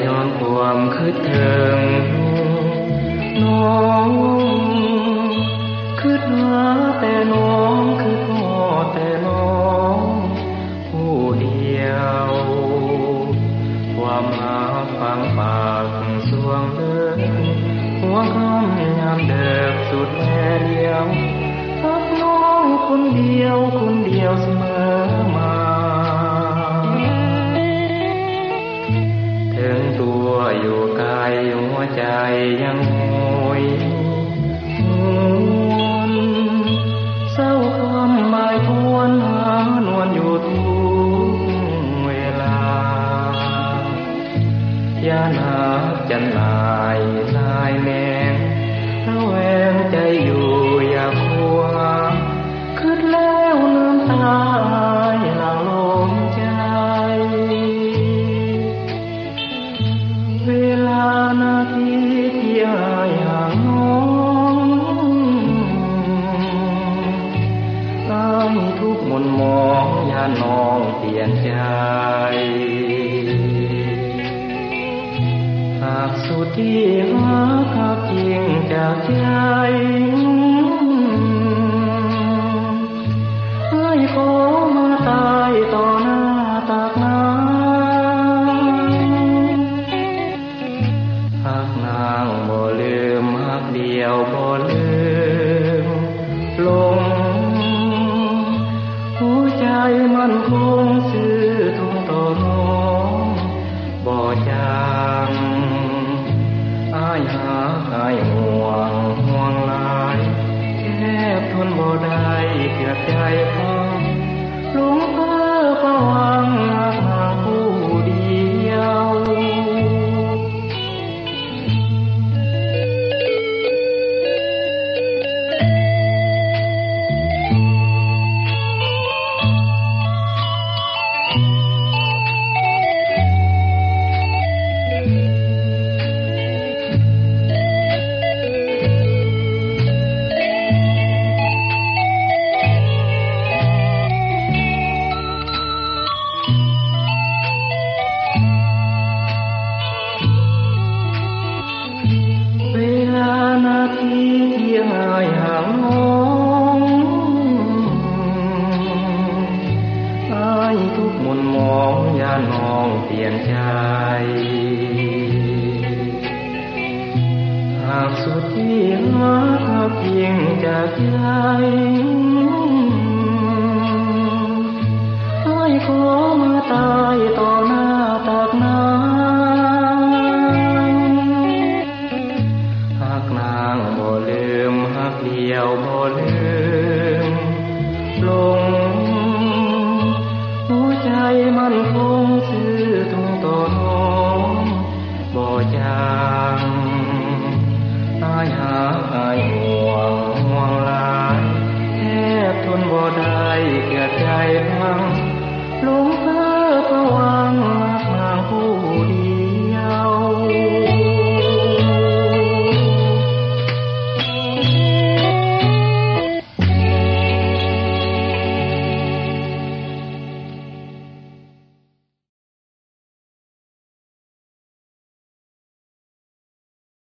ย้อนความคิดถึงน้องคิดหาแต่น้องคิดทอดแต่น้องผู้เดียวความหาฟังปากสวงเดินหัวคำยามเดิกสุดแม่เดียวรักน้องคนเดียวคนเดียวเสมอมาถึงตัวอยู่ไกลหัวใจยังโหยหวนเศร้าคำหมายทวนหานวลอยู่ทุกเวลายานาจันลายลายแมงระแวงใจอยู่อยากหัวคิดแล้วน้ำตาหลั่งลงใจเวลานาทีที่หายห่างน้องตามทุกหม่นหมองยาน้องเปลี่ยนใจหากสุดที่หาคับจริงจากใจให้ขอมาตายต่อหน้าตากน้ำหากนางบ่ลืมหากเดียวบ่ลืมลงหัวใจมันคงซื่อทงต่อน้องบ่จางอายหาอายห่วงหลายแทบทนบ่ได้เกือบใจพังหลงเพ้อประวังรักนางผู้เดียวนาทีที่หายห่างน้องอายทุกหม่นหมองยาน้องเปลี่ยนใจหากสุดที่หาคับจริงจากใจให้ขอมาตายต่อหน้าตากน้ำนางบ่ลืมหักเดียวบ่ลืมลงหัวใจมันคงซื่อตรงต่อน้องบ่จางอายหาอายห่วงหลายแทบทนบ่ได้เกือบใจพังหลง